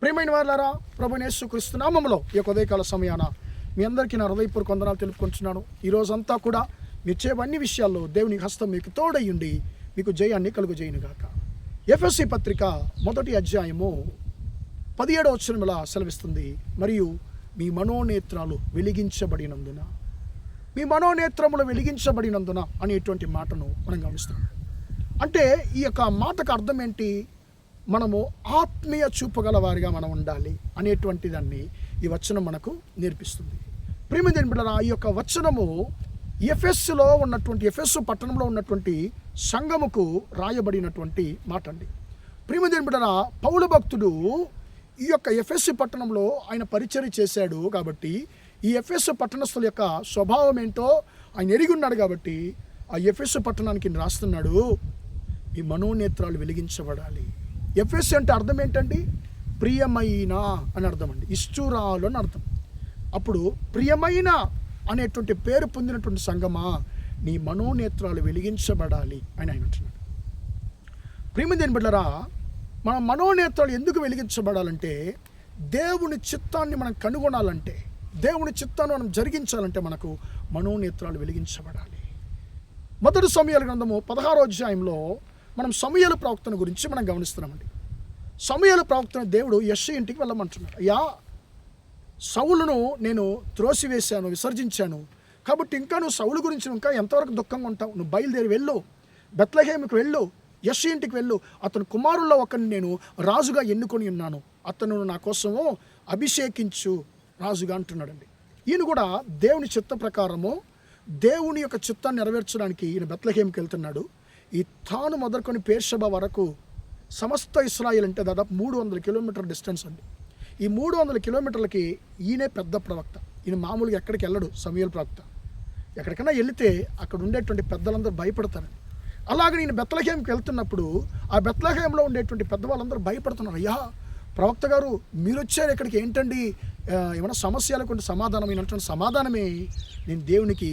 ప్రియమైన వారులారా, ప్రభువైన యేసుక్రీస్తు నామములో ఈ యొక్క ఉదయకాల సమయాన మీ అందరికీ నా హృదయపూర్వక వందనాలు తెలుపుకుంటున్నాను. ఈరోజంతా కూడా మీరు చేయే అన్ని విషయాల్లో దేవుని హస్తం మీకు తోడయ్యుండి మీకు జయాన్ని కలుగజేయునుగాక. ఎఫెసీ పత్రిక 1వ అధ్యాయము 17వ వచనముల సెలవిస్తుంది, మరియు మీ మనోనేత్రాలు వెలిగించబడినందున, మీ మనోనేత్రములు వెలిగించబడినందున అనేటువంటి మాటను మనం గమనిస్తాం. అంటే ఈ యొక్క మాటకు అర్థం ఏంటి? మనము ఆత్మీయ చూపగల వారిగా మనం ఉండాలి అనేటువంటి దాన్ని ఈ వచనం మనకు నేర్పిస్తుంది. ప్రియమైన బిడ్డలారా, ఈ యొక్క వచనము ఎఫెస్సులో ఉన్నటువంటి, ఎఫెస్సు పట్టణంలో ఉన్నటువంటి సంఘముకు రాయబడినటువంటి మాట అండి. ప్రియమైన బిడ్డలారా, పౌలు భక్తుడు ఈ యొక్క ఎఫెస్సు పట్టణంలో ఆయన పరిచర్య చేశాడు కాబట్టి, ఈ ఎఫెస్సు పట్టణస్థుల యొక్క స్వభావం ఏంటో ఆయన ఎరిగి ఉన్నాడు కాబట్టి ఆ ఎఫెస్సు పట్టణానికి రాస్తున్నాడు, ఈ మనోనేత్రాలు వెలిగించబడాలి. ఎఫెస్ అంటే అర్థం ఏంటండి? ప్రియమైన అని అర్థం అండి, ఇష్టురాలు అని అర్థం. అప్పుడు ప్రియమైన అనేటువంటి పేరు పొందినటువంటి సంగమా, నీ మనోనేత్రాలు వెలిగించబడాలి అని ఆయన అంటున్నాడు. ప్రియమైన బిడ్డలారా, మన మనోనేత్రాలు ఎందుకు వెలిగించబడాలంటే, దేవుని చిత్తాన్ని మనం కనుగొనాలంటే, దేవుని చిత్తాన్ని మనం జరిగించాలంటే మనకు మనోనేత్రాలు వెలిగించబడాలి. మొదటి సమూయేలు గ్రంథము 16వ అధ్యాయంలో మనం సమూయేలు ప్రవక్తను గురించి మనం గమనిస్తున్నామండి. సమూయేలు ప్రవక్తను దేవుడు యెష్షయి ఇంటికి వెళ్ళమంటున్నాడు. అయ్యా, సౌలును నేను త్రోసివేశాను, విసర్జించాను, కాబట్టి ఇంకా నువ్వు సౌలు గురించి ఇంకా ఎంతవరకు దుఃఖంగా ఉంటావు? నువ్వు బయలుదేరి వెళ్ళు, బెత్లెహేముకు వెళ్ళు, యెష్షయి ఇంటికి వెళ్ళు. అతను కుమారుల్లో ఒకరిని నేను రాజుగా ఎన్నుకొని ఉన్నాను, అతను నా కోసము అభిషేకించు రాజుగా అంటున్నాడండి. ఈయన కూడా దేవుని చిత్త ప్రకారము, దేవుని యొక్క చిత్తాన్ని నెరవేర్చడానికి ఈయన బెత్లెహేముకి వెళ్తున్నాడు. ఈ తాను మొదలుకొని బేర్షెబా వరకు సమస్త ఇశ్రాయేల్ అంటే దాదాపు 300 కిలోమీటర్ డిస్టెన్స్ అండి. ఈ 300 కిలోమీటర్లకి ఈయనే పెద్ద ప్రవక్త. ఈయన మామూలుగా ఎక్కడికి వెళ్ళడు సమూయేలు ప్రవక్త. ఎక్కడికైనా వెళితే అక్కడ ఉండేటువంటి పెద్దలందరూ భయపడతారండి. అలాగే నేను బెత్లెహేముకి వెళ్తున్నప్పుడు ఆ బెత్లెహేంలో ఉండేటువంటి పెద్దవాళ్ళందరూ భయపడుతున్నారు. అయ్యా, ప్రవక్త గారు మీరు వచ్చారు ఇక్కడికి, ఏంటండి ఏమైనా సమస్యలకు సమాధానమైనటువంటి సమాధానమే, నేను దేవునికి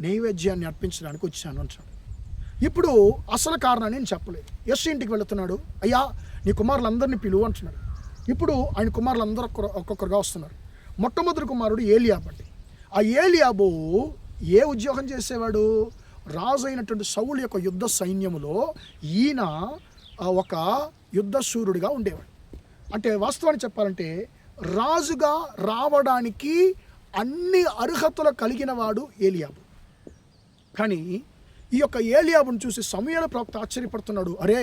నైవేద్యాన్ని అర్పించడానికి వచ్చాను అంటాడు. ఇప్పుడు అసలు కారణాన్ని నేను చెప్పలేదు. యెష్షయి ఇంటికి వెళుతున్నాడు. అయ్యా, నీ కుమారులందరినీ పిలువు అంటున్నాడు. ఇప్పుడు ఆయన కుమారులందరూ ఒక్కొక్కరుగా వస్తున్నారు. మొట్టమొదటి కుమారుడు ఏలియాబు అండి. ఆ ఏలియాబు ఏ ఉద్యోగం చేసేవాడు? రాజు అయినటువంటి సౌలు యొక్క యుద్ధ సైన్యములో ఈయన ఒక యుద్ధ శూరుడిగా ఉండేవాడు. అంటే వాస్తవాన్ని చెప్పాలంటే రాజుగా రావడానికి అన్ని అర్హతలు కలిగిన వాడు ఏలియాబు. కానీ ఈ యొక్క ఏలియాబును చూసి సమూయేలు ప్రవక్త ఆశ్చర్యపడుతున్నాడు. అరే,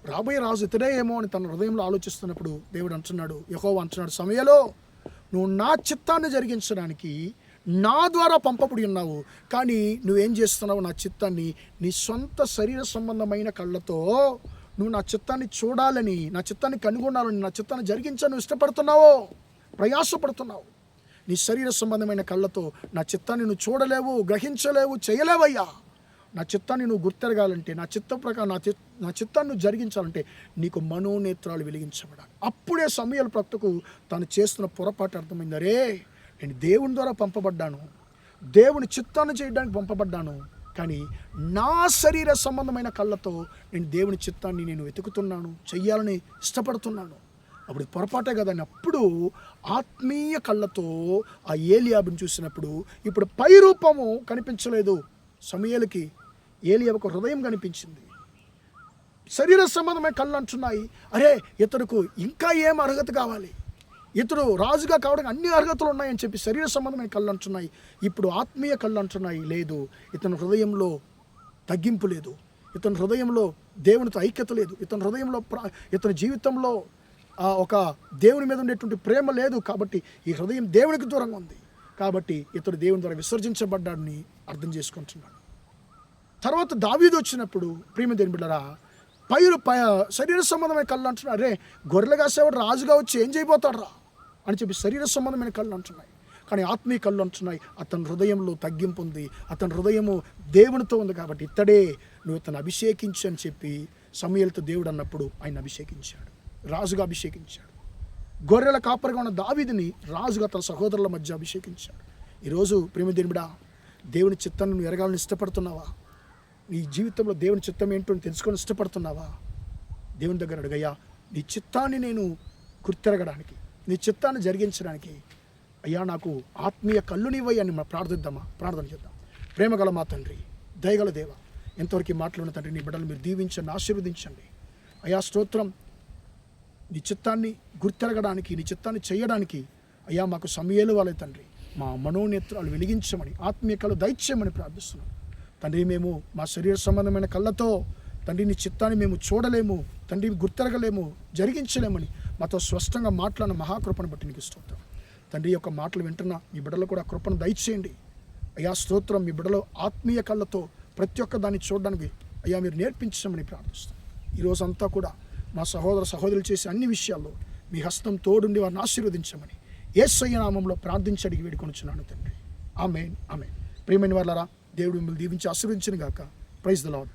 రాబోయే రాజు ఇతడే ఏమో అని తన హృదయంలో ఆలోచిస్తున్నప్పుడు దేవుడు అంటున్నాడు, యెహోవా అంటున్నాడు, సమూయేలు, నువ్వు నా చిత్తాన్ని జరిగించడానికి నా ద్వారా పంపబడి ఉన్నావు, కానీ నువ్వేం చేస్తున్నావు? నా చిత్తాన్ని నీ సొంత శరీర సంబంధమైన కళ్ళతో నువ్వు నా చిత్తాన్ని చూడాలని, నా చిత్తాన్ని కనుగొనాలని, నా చిత్తాన్ని జరిగించాలని ఇష్టపడుతున్నావో, ప్రయాసపడుతున్నావు. నీ శరీర సంబంధమైన కళ్ళతో నా చిత్తాన్ని నువ్వు చూడలేవు, గ్రహించలేవు, చేయలేవయ్యా. నా చిత్తాన్ని నువ్వు గుర్తెరగాలంటే, నా చిత్త ప్రకారం నా చిత్తాన్ని నువ్వు జరిగించాలంటే నీకు మనోనేత్రాలు వెలిగించబడాలి. అప్పుడే సమూయేలు ప్రవక్తకు తాను చేస్తున్న పొరపాటు అర్థమైంది. అరే, నేను దేవుని ద్వారా పంపబడ్డాను, దేవుని చిత్తాన్ని చేయడానికి పంపబడ్డాను, కానీ నా శరీర సంబంధమైన కళ్ళతో నేను దేవుని చిత్తాన్ని నేను వెతుకుతున్నాను, చెయ్యాలని ఇష్టపడుతున్నాను. అప్పుడు పొరపాటే కదండి. అప్పుడు ఆత్మీయ కళ్ళతో ఆ ఏలియాబుని చూసినప్పుడు ఇప్పుడు పై రూపము కనిపించలేదు సమూయేలుకి, ఏలియాబుకు హృదయం కనిపించింది. శరీర సంబంధమైన కళ్ళు అంటున్నాయి, అరే ఇతడుకు ఇంకా ఏం అర్హత కావాలి, ఇతడు రాజుగా కావడానికి అన్ని అర్హతలు ఉన్నాయని చెప్పి శరీర సంబంధమైన కళ్ళు అంటున్నాయి. ఇప్పుడు ఆత్మీయ కళ్ళు అంటున్నాయి, లేదు, ఇతని హృదయంలో తగ్గింపు లేదు, ఇతని హృదయంలో దేవునితో ఐక్యత లేదు, ఇతని హృదయంలో ఇతని జీవితంలో ఒక దేవుని మీద ఉండేటువంటి ప్రేమ లేదు. కాబట్టి ఈ హృదయం దేవునికి దూరంగా ఉంది, కాబట్టి ఇతడు దేవుని ద్వారా విసర్జించబడ్డాడని అర్థం చేసుకుంటున్నాడు. తర్వాత దావీదు వచ్చినప్పుడు, ప్రియమైన బిడ్డలారా, శరీర సంబంధమైన కళ్ళు అంటున్నారు, అరే గొర్రెలు కాసేవాడు రాజుగా వచ్చి ఏం చేయబోతాడు రా అని చెప్పి శరీర సంబంధమైన కళ్ళు అంటున్నాయి. కానీ ఆత్మీయ కళ్ళు అంటున్నాయి, అతని హృదయంలో తగ్గింపు ఉంది, అతని హృదయము దేవునితో ఉంది, కాబట్టి ఇతడే నువ్వు ఇతను అభిషేకించు అని చెప్పి సమూయేలుతో దేవుడు అన్నప్పుడు ఆయన అభిషేకించాడు, రాజుగా అభిషేకించాడు. గొర్రెల కాపరిగా ఉన్న దావీదుని రాజుగా తన సహోదరుల మధ్య అభిషేకించాడు. ఈరోజు ప్రియమైన బిడ్డ, దేవుని చిత్తాన్ని నువ్వు ఎరగాలని ఇష్టపడుతున్నావా? నీ జీవితంలో దేవుని చిత్తం ఏంటో తెలుసుకొని ఇష్టపడుతున్నావా? దేవుని దగ్గర అడుగయ్యా, నీ చిత్తాన్ని నేను గుర్తెరగడానికి, నీ చిత్తాన్ని జరిగించడానికి అయ్యా నాకు ఆత్మీయ కళ్ళునివ్వయ్యా అని మనం ప్రార్థన చేద్దాం. ప్రేమగల మా తండ్రి, దయగల దేవ, ఎంతవరకు మాట్లాడిన తండ్రి, నీ బిడ్డలు మీరు దీవించండి, ఆశీర్వదించండి. అయ్యా స్తోత్రం. నీ చిత్తాన్ని గుర్తెరగడానికి, నీ చిత్తాన్ని చేయడానికి అయ్యా మాకు సమయాలు వాళ్ళే తండ్రి, మా మనోనేత్రాలు వెలిగించమని, ఆత్మీయ కళ్ళు దయచేయమని ప్రార్థిస్తున్నాం తండ్రి. మేము మా శరీర సంబంధమైన కళ్ళతో తండ్రి నీ చిత్తాన్ని మేము చూడలేము తండ్రి, గుర్తెరగలేము, జరిగించలేమని మాతో స్పష్టంగా మాట్లాడిన మహాకృపను బట్టి నీకు స్తోత్రం తండ్రి. యొక్క మాటలు వింటున్న మీ బిడ్డలు కూడా కృపను దయచేయండి అయ్యా స్తోత్రం. మీ బిడ్డలో ఆత్మీయ కళ్ళతో ప్రతి ఒక్క దాన్ని చూడడానికి అయ్యా మీరు నేర్పించమని ప్రార్థిస్తాం. ఈరోజంతా కూడా మా సహోదరులు చేసే అన్ని విషయాల్లో మీ హస్తం తోడుండి వారిని ఆశీర్వదించమని యేసయ్య నామంలో ప్రార్థించి అడిగి వేడుకొనుచున్నాను తండ్రి. ఆమేన్, ఆమేన్. ప్రియమైన వాళ్ళారా, దేవుడు మిమ్మల్ని దీవించి ఆశీర్వదించును గాక. Praise the lord.